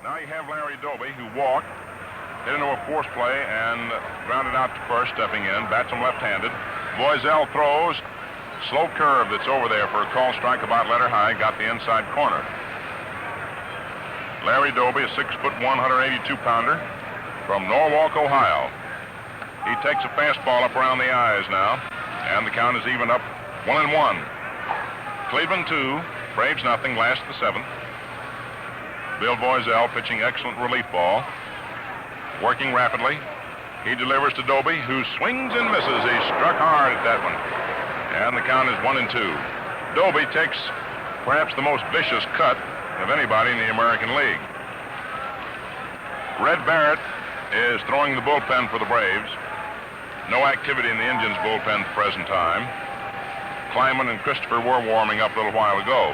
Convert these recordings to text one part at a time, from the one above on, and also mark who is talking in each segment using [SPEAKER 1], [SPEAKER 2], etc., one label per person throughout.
[SPEAKER 1] Now you have Larry Doby, who walked, hit into a force play, and grounded out to first, stepping in. Bats him left-handed. Voiselle throws. Slow curve that's over there for a call strike about letter high. Got the inside corner. Larry Doby, a 6'1", 182-pounder from Norwalk, Ohio. He takes a fastball up around the eyes now, and the count is even up 1-1. Cleveland 2, Braves nothing, last of the 7th. Bill Voiselle pitching excellent relief ball. Working rapidly. He delivers to Doby, who swings and misses. He struck hard at that one. And the count is 1-2. Doby takes perhaps the most vicious cut of anybody in the American League. Red Barrett is throwing the bullpen for the Braves. No activity in the Indians' bullpen at the present time. Kleiman and Christopher were warming up a little while ago.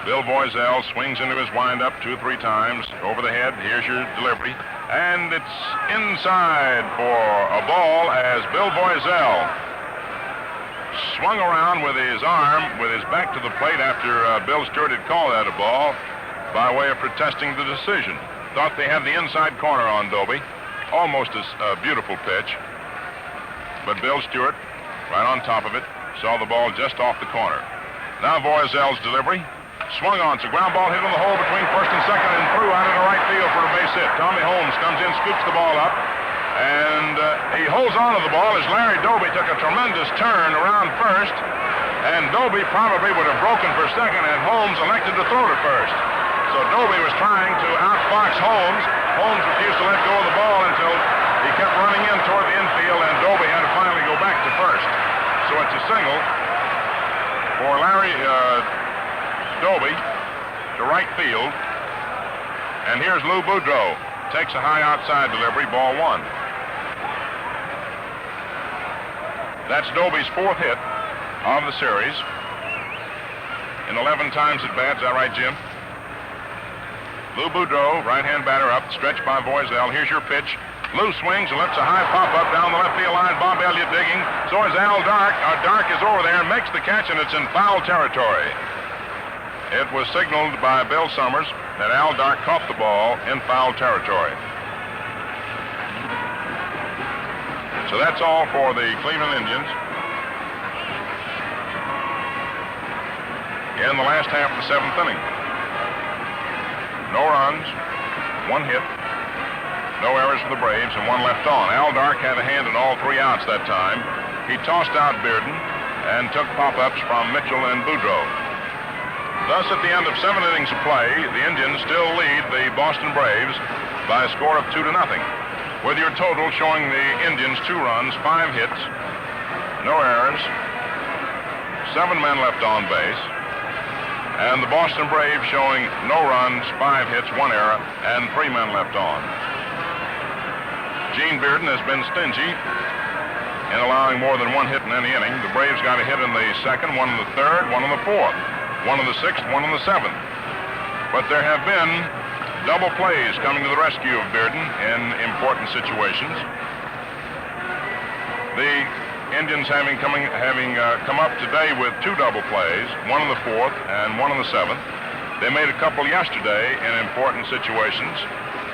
[SPEAKER 1] Bill Voiselle swings into his windup 2 or 3 times. Over the head, here's your delivery. And it's inside for a ball as Bill Voiselle swung around with his arm, with his back to the plate after Bill Stewart had called that a ball by way of protesting the decision. Thought they had the inside corner on Doby. Almost a beautiful pitch. But Bill Stewart, right on top of it, saw the ball just off the corner. Now Voiselle's delivery. Swung on. It's a ground ball hit in the hole between first and second and through out into right field for a base hit. Tommy Holmes comes in, scoops the ball up, and he holds on to the ball as Larry Doby took a tremendous turn around first, and Doby probably would have broken for second had Holmes elected to throw to first. So Doby was trying to outfox Holmes. Holmes refused to let go of the ball until he kept running in toward the infield, and Doby had to finally go back to first. So it's a single for Larry Doby to right field. And here's Lou Boudreau. Takes a high outside delivery, ball 1. That's Doby's 4th hit of the series. In 11 times at bat, is that right, Jim? Lou Boudreau, right-hand batter up, stretched by Voiselle. Here's your pitch. Lou swings and lets a high pop-up down the left field line. Bob Elliott digging. So is Al Dark. Dark is over there and makes the catch, and it's in foul territory. It was signaled by Bill Summers that Al Dark caught the ball in foul territory. So that's all for the Cleveland Indians. In the last half of the 7th inning. No runs, 1 hit, no errors for the Braves, and 1 left on. Al Dark had a hand in all 3 outs that time. He tossed out Bearden and took pop-ups from Mitchell and Boudreau. Thus, at the end of 7 innings of play, the Indians still lead the Boston Braves by a score of 2-0, with your total showing the Indians 2 runs, 5 hits, no errors, 7 men left on base, and the Boston Braves showing no runs, 5 hits, 1 error, and 3 men left on. Gene Bearden has been stingy in allowing more than 1 hit in any inning. The Braves got a hit in the 2nd, 1 in the 3rd, 1 in the 4th. 1 in the 6th, 1 in the 7th. But there have been double plays coming to the rescue of Bearden in important situations. The Indians having come up today with 2 double plays, 1 in the 4th and 1 in the 7th. They made a couple yesterday in important situations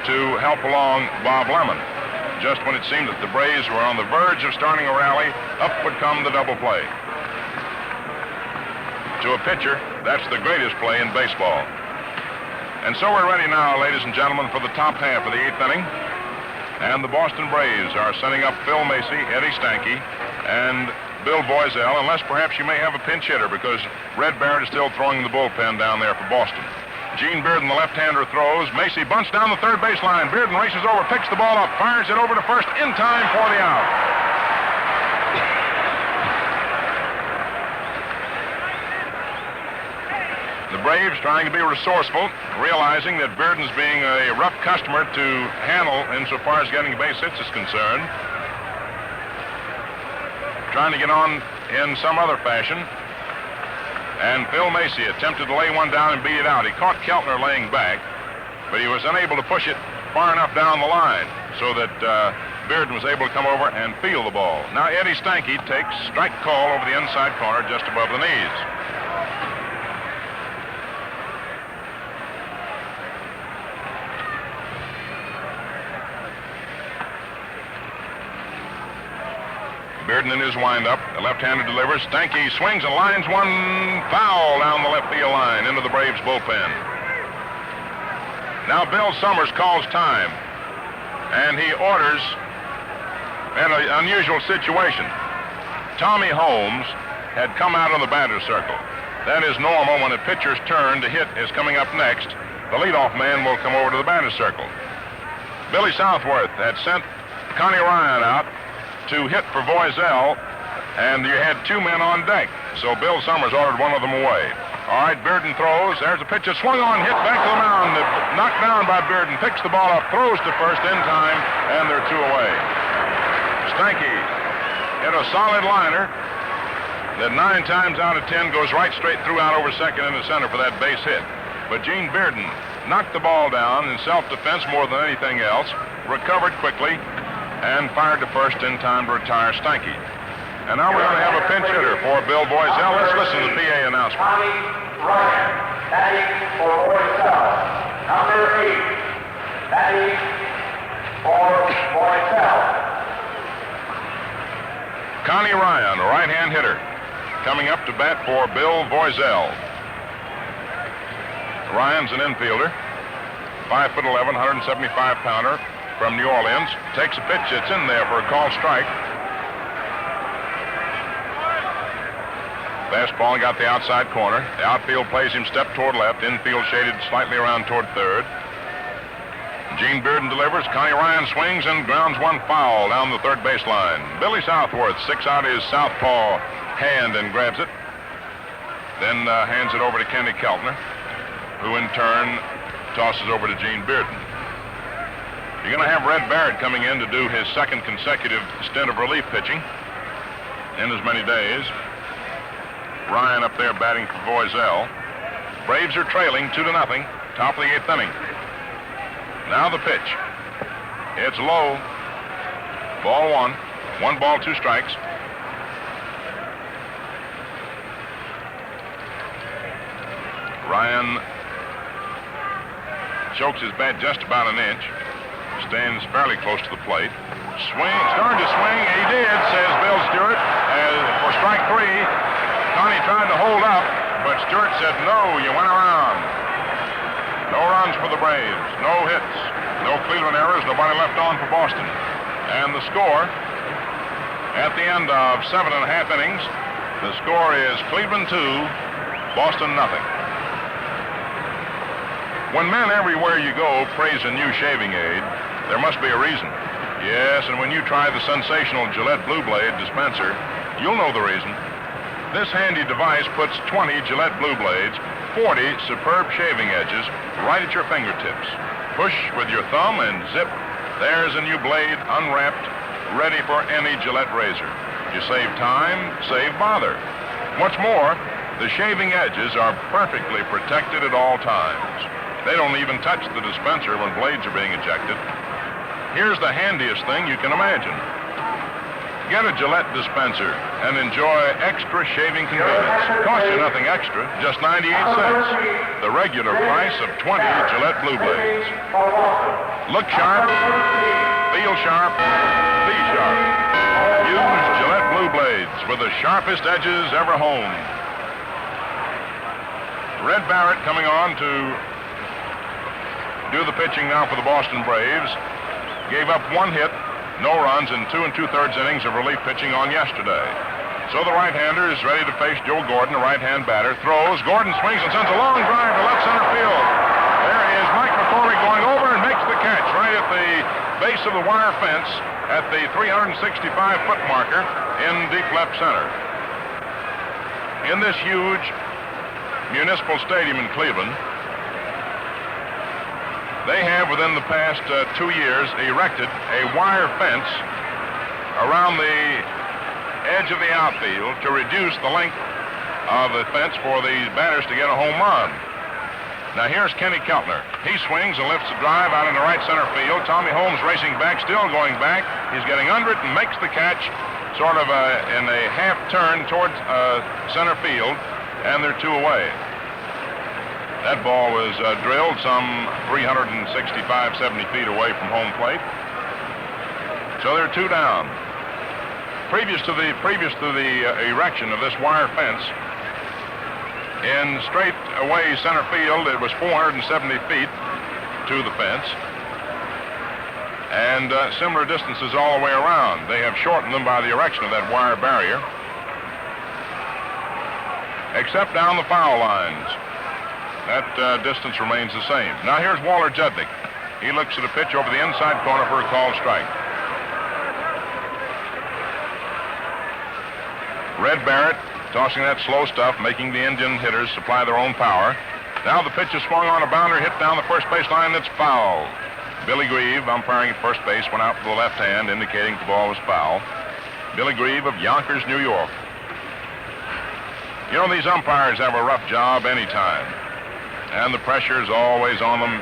[SPEAKER 1] to help along Bob Lemon. Just when it seemed that the Braves were on the verge of starting a rally, up would come the double play. To a pitcher, that's the greatest play in baseball. And so we're ready now, ladies and gentlemen, for the top half of the 8th inning. And the Boston Braves are sending up Phil Macy, Eddie Stanky, and Bill Voiselle, unless perhaps you may have a pinch hitter because Red Barrett is still throwing the bullpen down there for Boston. Gene Bearden, the left-hander, throws. Macy bunts down the 3rd baseline. Bearden races over, picks the ball up, fires it over to first in time for the out. The Braves trying to be resourceful, realizing that Bearden's being a rough customer to handle insofar as getting base hits is concerned. Trying to get on in some other fashion. And Phil Macy attempted to lay one down and beat it out. He caught Keltner laying back, but he was unable to push it far enough down the line so that Bearden was able to come over and field the ball. Now Eddie Stanky takes strike call over the inside corner just above the knees. Bearden in his windup. The left-hander delivers. Stanky swings and lines one foul down the left field line into the Braves bullpen. Now Bill Summers calls time, and he orders an unusual situation. Tommy Holmes had come out on the batter's circle. That is normal when a pitcher's turn to hit is coming up next. The leadoff man will come over to the batter's circle. Billy Southworth had sent Connie Ryan out to hit for Voiselle, and you had two men on deck. So Bill Summers ordered one of them away. All right, Bearden throws. There's a pitch that swung on, hit back to the mound. Knocked down by Bearden. Picks the ball up, throws to first in time, and they're two away. Stanky hit a solid liner that 9 times out of 10 goes right straight through out over second into center for that base hit. But Gene Bearden knocked the ball down in self-defense more than anything else, recovered quickly, and fired to first in time to retire Stanky. And now we're going to have a pinch hitter for Bill Voiselle. Let's listen to the PA announcement.
[SPEAKER 2] Tommy Ryan, batting for Voiselle. Number 8, batting for Voiselle.
[SPEAKER 1] Connie Ryan, a right-hand hitter, coming up to bat for Bill Voiselle. Ryan's an infielder, 5'11", 175-pounder from New Orleans. Takes a pitch that's in there for a called strike. Fastball got the outside corner. The outfield plays him step toward left. Infield shaded slightly around toward third. Gene Bearden delivers. Connie Ryan swings and grounds one foul down the third baseline. Billy Southworth sticks out his southpaw hand and grabs it. Then hands it over to Kenny Keltner, who in turn tosses over to Gene Bearden. You're going to have Red Barrett coming in to do his second consecutive stint of relief pitching in as many days. Ryan up there batting for Voiselle. Braves are trailing 2-0, top of the 8th inning. Now the pitch. It's low. Ball 1. 1 ball, 2 strikes. Ryan chokes his bat just about an inch. Stands fairly close to the plate. Starting to swing. He did, says Bill Stewart. For strike 3, Connie tried to hold up, but Stewart said, no, you went around. No runs for the Braves. No hits. No Cleveland errors. Nobody left on for Boston. And the score at the end of 7.5 innings, the score is Cleveland 2, Boston 0. When men everywhere you go praise a new shaving aid, there must be a reason. Yes, and when you try the sensational Gillette Blue Blade dispenser, you'll know the reason. This handy device puts 20 Gillette Blue Blades, 40 superb shaving edges right at your fingertips. Push with your thumb and zip. There's a new blade unwrapped, ready for any Gillette razor. You save time, save bother. What's more, the shaving edges are perfectly protected at all times. They don't even touch the dispenser when blades are being ejected. Here's the handiest thing you can imagine. Get a Gillette dispenser and enjoy extra shaving convenience. Costs you nothing extra, just 98 cents. The regular price of 20 Gillette Blue Blades. Look sharp, feel sharp, be sharp. Use Gillette Blue Blades with the sharpest edges ever honed. Red Barrett coming on to do the pitching now for the Boston Braves. Gave up 1 hit, no runs in 2 2/3 innings of relief pitching on yesterday. So the right-hander is ready to face Joe Gordon, a right-hand batter. Throws. Gordon swings and sends a long drive to left center field. There is Mike McCormick going over and makes the catch right at the base of the wire fence at the 365-foot marker in deep left center. In this huge municipal stadium in Cleveland, they have, within the past 2 years, erected a wire fence around the edge of the outfield to reduce the length of the fence for the batters to get a home run. Now here's Kenny Keltner. He swings and lifts the drive out into right center field. Tommy Holmes racing back, still going back. He's getting under it and makes the catch sort of in a half turn towards center field, and they're 2 away. That ball was drilled some 365, 70 feet away from home plate. So they're 2 down. previous to the erection of this wire fence, in straight away center field, it was 470 feet to the fence, and similar distances all the way around. They have shortened them by the erection of that wire barrier, except down the foul lines. That distance remains the same. Now here's Walter Judnick. He looks at a pitch over the inside corner for a called strike. Red Barrett tossing that slow stuff, making the Indian hitters supply their own power. Now the pitch is swung on a boundary, hit down the first base line, that's foul. Billy Grieve, umpiring at first base, went out with the left hand, indicating the ball was foul. Billy Grieve of Yonkers, New York. You know, these umpires have a rough job anytime, and the pressure is always on them,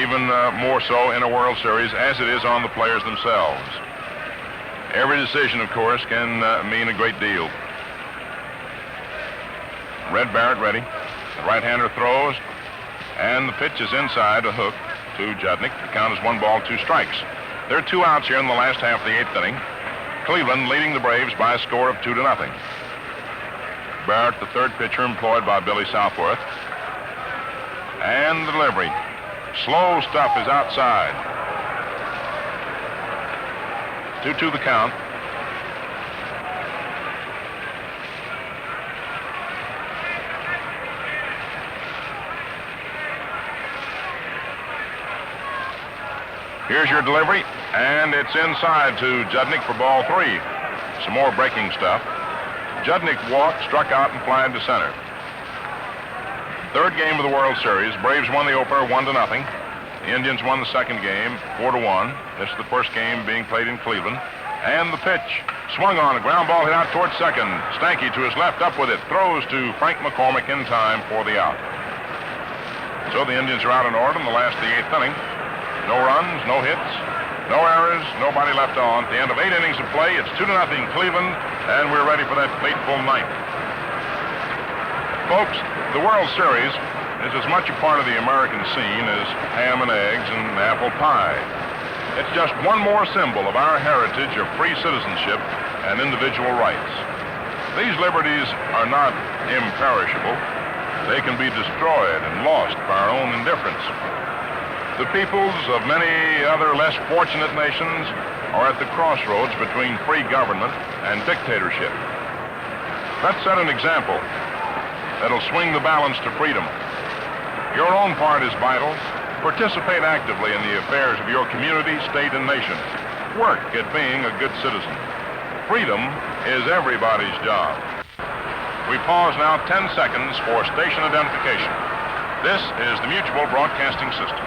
[SPEAKER 1] even more so in a World Series as it is on the players themselves. Every decision, of course, can mean a great deal. Red Barrett ready. The right-hander throws, and the pitch is inside, a hook to Judnick. The count is 1 ball, 2 strikes. There are 2 outs here in the last half of the 8th inning. Cleveland leading the Braves by a score of 2-0. Barrett, the third pitcher employed by Billy Southworth. And the delivery. Slow stuff is outside. 2-2 the count. Here's your delivery, and it's inside to Judnick for ball 3. Some more breaking stuff. Judnick walked, struck out, and flied to center. Third game of the World Series. Braves won the opener 1-0. The Indians won the second game 4-1. This is the first game being played in Cleveland. And the pitch swung on, a ground ball hit out towards second. Stanky to his left, up with it, throws to Frank McCormick in time for the out. So the Indians are out in order in the last of the 8th inning. No runs, no hits, no errors, nobody left on. At the end of 8 innings of play, it's 2-0 Cleveland, and we're ready for that fateful ninth. Folks, the World Series is as much a part of the American scene as ham and eggs and apple pie. It's just one more symbol of our heritage of free citizenship and individual rights. These liberties are not imperishable. They can be destroyed and lost by our own indifference. The peoples of many other less fortunate nations are at the crossroads between free government and dictatorship. Let's set an example that'll swing the balance to freedom. Your own part is vital. Participate actively in the affairs of your community, state, and nation. Work at being a good citizen. Freedom is everybody's job. We pause now 10 seconds for station identification. This is the Mutual Broadcasting System.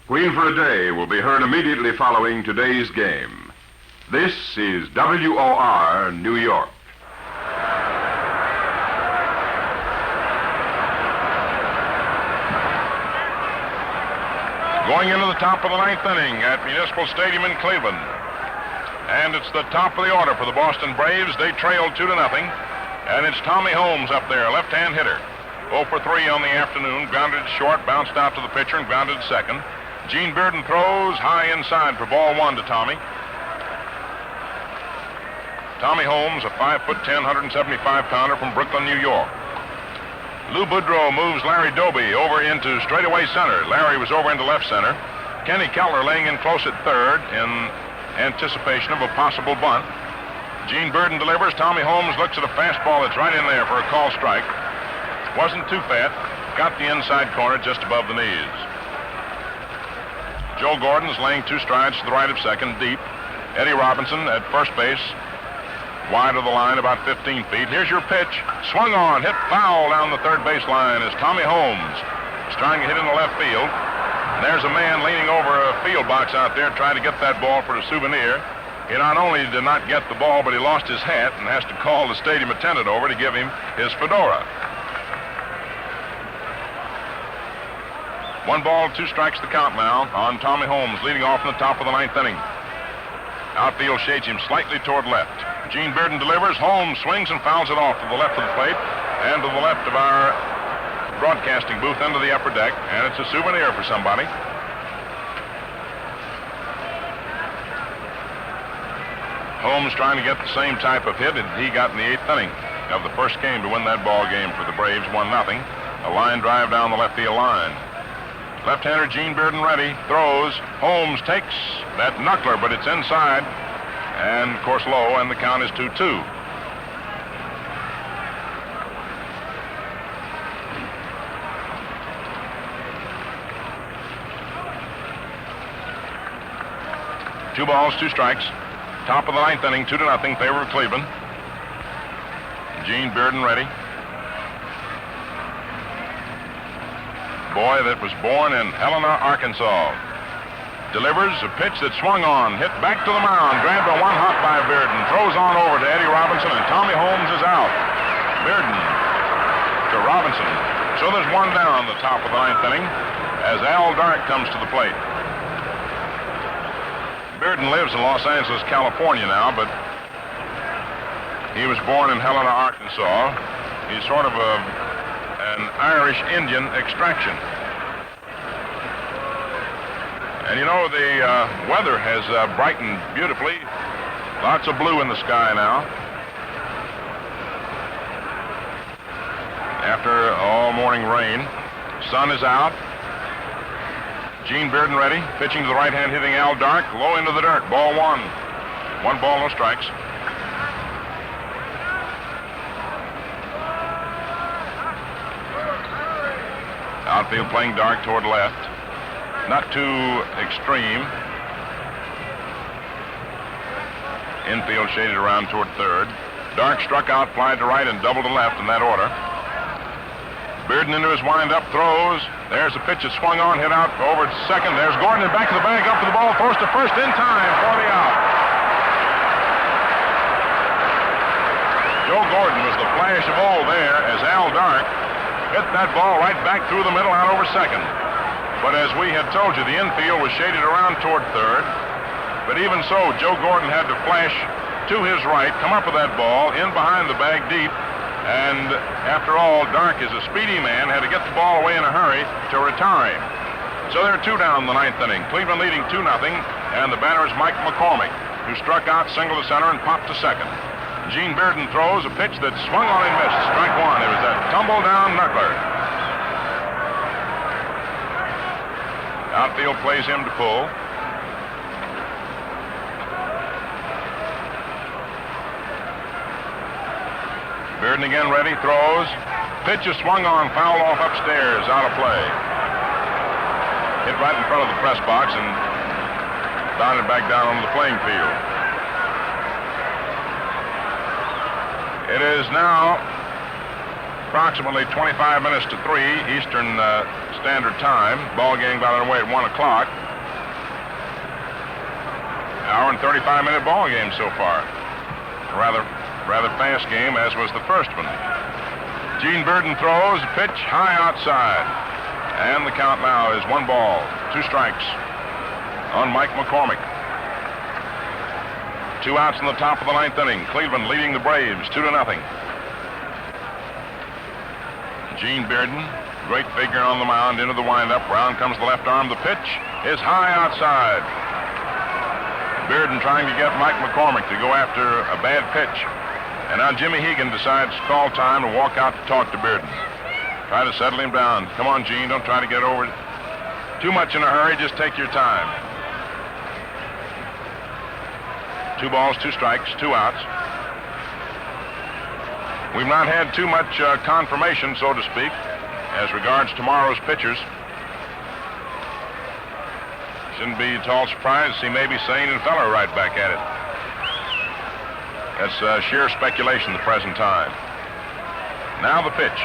[SPEAKER 3] Queen for a Day will be heard immediately following today's game. This is WOR, New York.
[SPEAKER 1] Going into the top of the 9th inning at Municipal Stadium in Cleveland. And it's the top of the order for the Boston Braves. They trail 2-0. And it's Tommy Holmes up there, left-hand hitter. 0 for 3 on the afternoon, grounded short, bounced out to the pitcher and grounded second. Gene Bearden throws high inside for ball 1 to Tommy. Tommy Holmes, a 5'10", 175-pounder from Brooklyn, New York. Lou Boudreau moves Larry Doby over into straightaway center. Larry was over into left center. Kenny Keller laying in close at third in anticipation of a possible bunt. Gene Bearden delivers. Tommy Holmes looks at a fastball that's right in there for a call strike. Wasn't too fat. Got the inside corner just above the knees. Joe Gordon's laying 2 strides to the right of second, deep. Eddie Robinson at first base, wide of the line, about 15 feet. Here's your pitch. Swung on, hit foul down the third base line as Tommy Holmes is trying to hit in the left field. And there's a man leaning over a field box out there trying to get that ball for a souvenir. He not only did not get the ball, but he lost his hat and has to call the stadium attendant over to give him his fedora. 1 ball, 2 strikes the count now on Tommy Holmes, leading off in the top of the 9th inning. Outfield shades him slightly toward left. Gene Bearden delivers. Holmes swings and fouls it off to the left of the plate and to the left of our broadcasting booth into the upper deck, and it's a souvenir for somebody. Holmes trying to get the same type of hit that he got in the 8th inning of the first game to win that ball game for the Braves, 1-0. A line drive down the left field line. Left-hander Gene Bearden ready, throws. Holmes takes that knuckler, but it's inside. And, of course, low, and the count is 2-2. Two balls, 2 strikes. Top of the 9th inning, 2-0, favor of Cleveland. Gene Bearden ready. Boy that was born in Helena, Arkansas. Delivers a pitch that swung on, hit back to the mound, grabbed a 1-hop by Bearden, throws on over to Eddie Robinson, and Tommy Holmes is out. Bearden to Robinson. So there's 1 down the top of the 9th inning as Al Dark comes to the plate. Bearden lives in Los Angeles, California now, but he was born in Helena, Arkansas. He's sort of an Irish Indian extraction. And you know, the weather has brightened beautifully. Lots of blue in the sky now. After all morning rain, sun is out. Gene Bearden ready, pitching to the right hand, hitting Al Dark, low into the dirt, ball 1. 1 ball, no strikes. Outfield playing Dark toward left. Not too extreme. Infield shaded around toward third. Dark struck out, fly to right, and double to left in that order. Bearden into his windup, throws. There's a pitch that swung on, hit out over to second. There's Gordon in back of the bag, up to the ball, throws to first in time for the out. Joe Gordon was the flash of old there as Al Dark hit that ball right back through the middle out over second. But as we had told you, the infield was shaded around toward third. But even so, Joe Gordon had to flash to his right, come up with that ball, in behind the bag deep. And after all, Dark is a speedy man, had to get the ball away in a hurry to retire him. So there are 2 down in the 9th inning. Cleveland leading 2-0, and the batter is Mike McCormick, who struck out, single to center, and popped to second. Gene Bearden throws a pitch that swung on and missed. Strike 1. It was that tumble-down knuckler. Outfield plays him to pull. Bearden again ready, throws. Pitch is swung on, foul off upstairs, out of play. Hit right in front of the press box and bounded back down onto the playing field. It is now approximately 25 minutes to 3 Eastern Standard Time. Ball game got underway at 1 o'clock. Hour and 35-minute ball game so far. Rather fast game, as was the first one. Gene Bearden throws, pitch high outside. And the count now is 1 ball, 2 strikes on Mike McCormick. 2 outs in the top of the 9th inning. Cleveland leading the Braves 2-0. Gene Bearden, great figure on the mound, into the windup. Round comes the left arm. The pitch is high outside. Bearden trying to get Mike McCormick to go after a bad pitch. And now Jimmy Hegan decides to call time to walk out to talk to Bearden. Try to settle him down. Come on, Gene, don't try to get over too much in a hurry. Just take your time. 2 balls, 2 strikes, 2 outs. We've not had too much confirmation, so to speak, as regards tomorrow's pitchers. Shouldn't be at all surprised to see maybe Sane and Feller right back at it. That's sheer speculation at the present time. Now the pitch.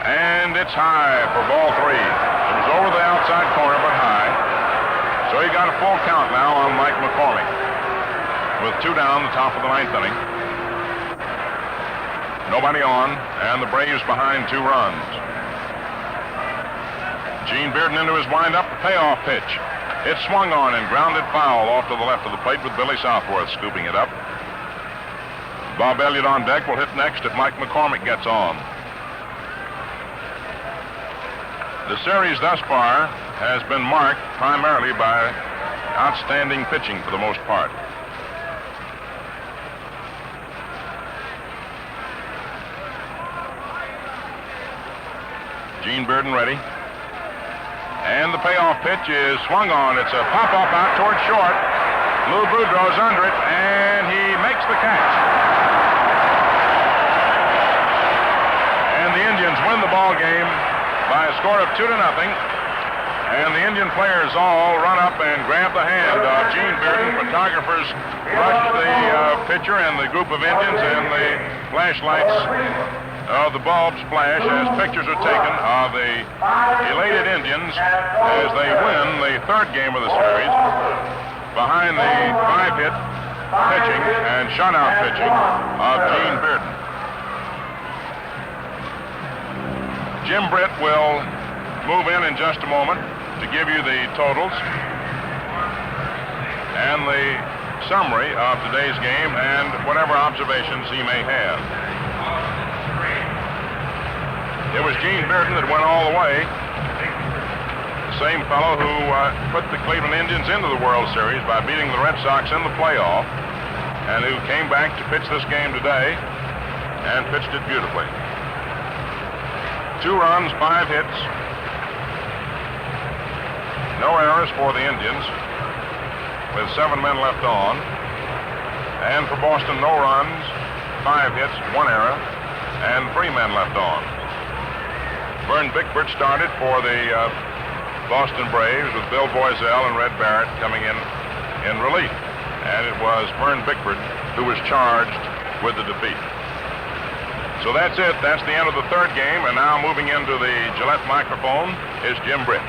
[SPEAKER 1] And it's high for ball 3. It was over the outside corner, but high. So he got a full count now on Mike McCormick. With 2 down the top of the 9th inning. Nobody on, and the Braves behind 2 runs. Gene Bearden into his windup, the payoff pitch. It swung on and grounded foul off to the left of the plate with Billy Southworth scooping it up. Bob Elliott on deck will hit next if Mike McCormick gets on. The series thus far has been marked primarily by outstanding pitching for the most part. Gene Bearden ready. And the payoff pitch is swung on. It's a pop-up out toward short. Lou Boudreau's under it, and he makes the catch. And the Indians win the ball game by a score of 2-0. And the Indian players all run up and grab the hand of Gene Bearden. Photographers rush the pitcher and the group of Indians, and the flashlights of the bulbs flash as pictures are taken of the elated Indians as they win the third game of the series behind the 5-hit pitching and shutout pitching of Gene Bearden. Jim Britt will move in just a moment to give you the totals and the summary of today's game and whatever observations he may have. It was Gene Bearden that went all the way. The same fellow who put the Cleveland Indians into the World Series by beating the Red Sox in the playoff, and who came back to pitch this game today and pitched it beautifully. 2 runs, 5 hits. No errors for the Indians with 7 men left on. And for Boston, no runs, 5 hits, 1 error, and 3 men left on. Vern Bickford started for the Boston Braves with Bill Boiselle and Red Barrett coming in relief. And it was Vern Bickford who was charged with the defeat. So that's it. That's the end of the third game. And now moving into the Gillette microphone is Jim Britt.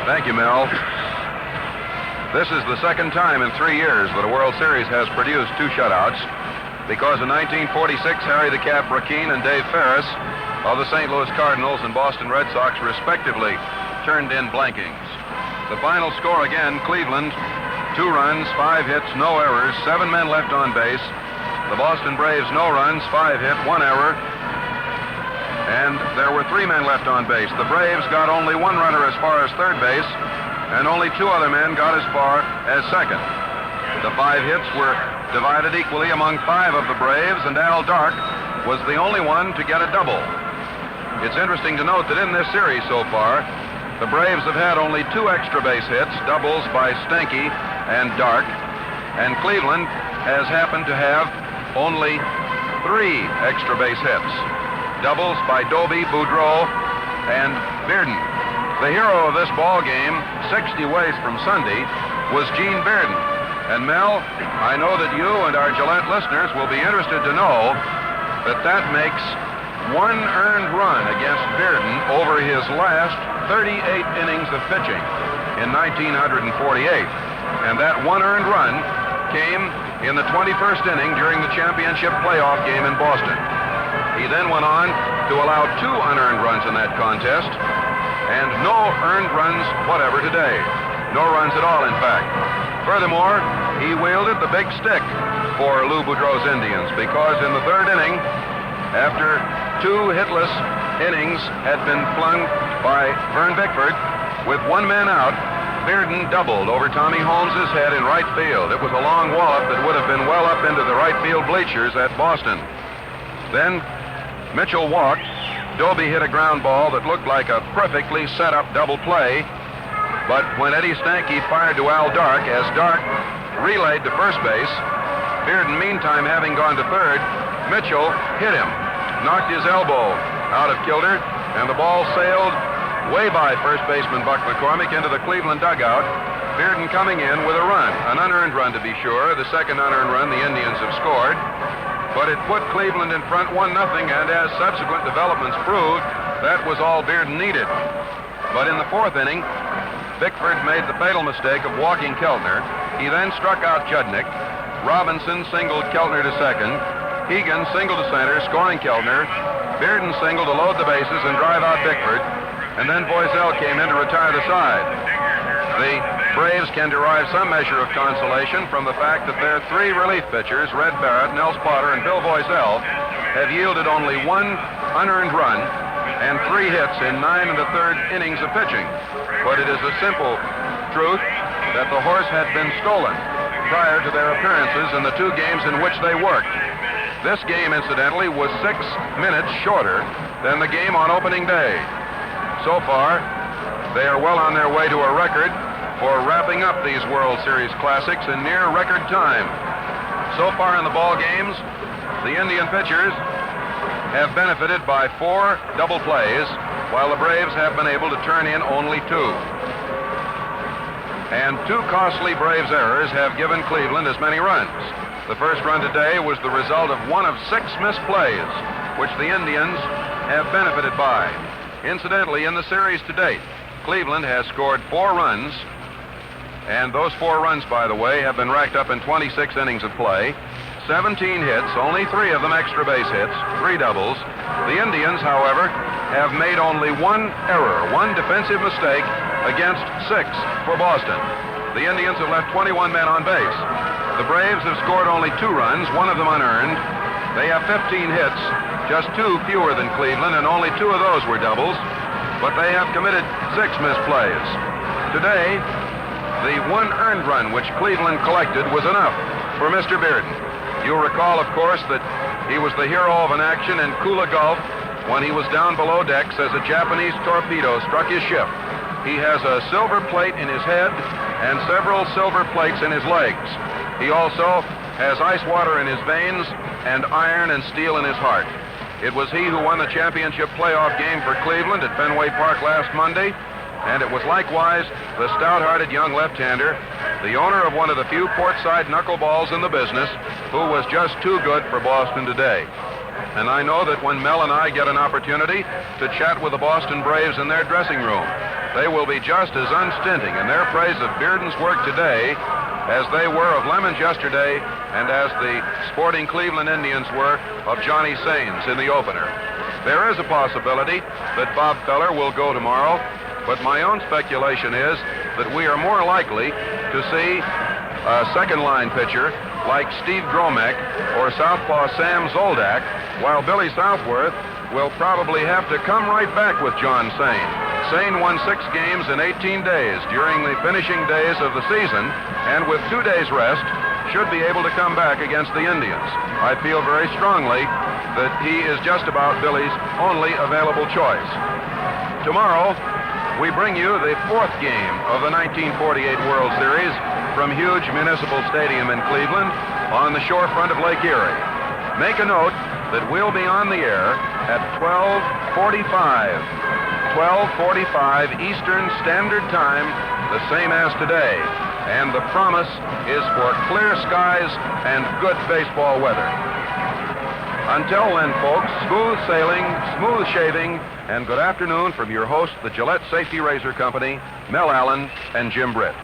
[SPEAKER 4] Thank you, Mel. This is the second time in 3 years that a World Series has produced 2 shutouts, because in 1946, Harry the Cap Brackeen and Dave Ferris of the St. Louis Cardinals and Boston Red Sox, respectively, turned in blankings. The final score again, Cleveland, 2 runs, 5 hits, no errors, 7 men left on base. The Boston Braves, no runs, 5 hit, 1 error, and there were 3 men left on base. The Braves got only 1 runner as far as third base, and only 2 other men got as far as second. The 5 hits were divided equally among 5 of the Braves, and Al Dark was the only one to get a double. It's interesting to note that in this series so far, the Braves have had only 2 extra base hits, doubles by Stanky and Dark, and Cleveland has happened to have only 3 extra base hits, doubles by Doby, Boudreau, and Bearden. The hero of this ball game, 60 ways from Sunday, was Gene Bearden. And Mel, I know that you and our Gillette listeners will be interested to know that makes 1 earned run against Bearden over his last 38 innings of pitching in 1948. And that 1 earned run came in the 21st inning during the championship playoff game in Boston. He then went on to allow 2 unearned runs in that contest, and no earned runs whatever today. No runs at all, in fact. Furthermore, he wielded the big stick for Lou Boudreau's Indians, because in the 3rd inning, after 2 hitless innings had been flung by Vern Bickford, with 1 man out, Bearden doubled over Tommy Holmes's head in right field. It was a long wallop that would have been well up into the right field bleachers at Boston. Then Mitchell walked. Doby hit a ground ball that looked like a perfectly set up double play. But when Eddie Stanky fired to Al Dark, as Dark relayed to first base, Bearden, meantime having gone to third, Mitchell hit him, knocked his elbow out of kilter, and the ball sailed way by first baseman Buck McCormick into the Cleveland dugout. Bearden coming in with a run, an unearned run to be sure, the second unearned run the Indians have scored. But it put Cleveland in front 1-0, and as subsequent developments proved, that was all Bearden needed. But in the 4th inning, Bickford made the fatal mistake of walking Keltner. He then struck out Judnick. Robinson singled Keltner to second. Hegan singled to center, scoring Keltner. Bearden singled to load the bases and drive out Bickford. And then Boiselle came in to retire the side. The Braves can derive some measure of consolation from the fact that their 3 relief pitchers, Red Barrett, Nels Potter, and Bill Boiselle, have yielded only 1 unearned run and 3 hits in 9 1/3 innings of pitching. But it is a simple truth that the horse had been stolen prior to their appearances in the 2 games in which they worked. This game, incidentally, was 6 minutes shorter than the game on opening day. So far, they are well on their way to a record for wrapping up these World Series classics in near record time. So far in the ball games, the Indian pitchers have benefited by 4 double plays, while the Braves have been able to turn in only 2. And 2 costly Braves errors have given Cleveland as many runs. The first run today was the result of 1 of 6 missed plays, which the Indians have benefited by. Incidentally, in the series to date, Cleveland has scored 4 runs, and those 4 runs, by the way, have been racked up in 26 innings of play. 17 hits, only 3 of them extra base hits, 3 doubles. The Indians, however, have made only 1 error, 1 defensive mistake against 6 for Boston. The Indians have left 21 men on base. The Braves have scored only 2 runs, 1 of them unearned. They have 15 hits, just 2 fewer than Cleveland, and only 2 of those were doubles, but they have committed 6 missed plays. Today, the 1 earned run which Cleveland collected was enough for Mr. Bearden. You'll recall, of course, that he was the hero of an action in Kula Gulf when he was down below decks as a Japanese torpedo struck his ship. He has a silver plate in his head and several silver plates in his legs. He also has ice water in his veins and iron and steel in his heart. It was he who won the championship playoff game for Cleveland at Fenway Park last Monday, and it was likewise the stout-hearted young left-hander, the owner of one of the few port-side knuckleballs in the business, who was just too good for Boston today. And I know that when Mel and I get an opportunity to chat with the Boston Braves in their dressing room, they will be just as unstinting in their praise of Bearden's work today as they were of Lemon's yesterday and as the sporting Cleveland Indians were of Johnny Sains in the opener. There is a possibility that Bob Feller will go tomorrow, but my own speculation is that we are more likely to see a second-line pitcher like Steve Gromek or southpaw Sam Zoldak, while Billy Southworth will probably have to come right back with John Sain. Sain won 6 games in 18 days during the finishing days of the season, and with 2 days rest, should be able to come back against the Indians. I feel very strongly that he is just about Billy's only available choice. Tomorrow, we bring you the 4th game of the 1948 World Series from huge Municipal Stadium in Cleveland on the shorefront of Lake Erie. Make a note that we'll be on the air at 12:45 Eastern Standard Time, the same as today. And the promise is for clear skies and good baseball weather. Until then, folks, smooth sailing, smooth shaving, and good afternoon from your host, the Gillette Safety Razor Company, Mel Allen and Jim Britt.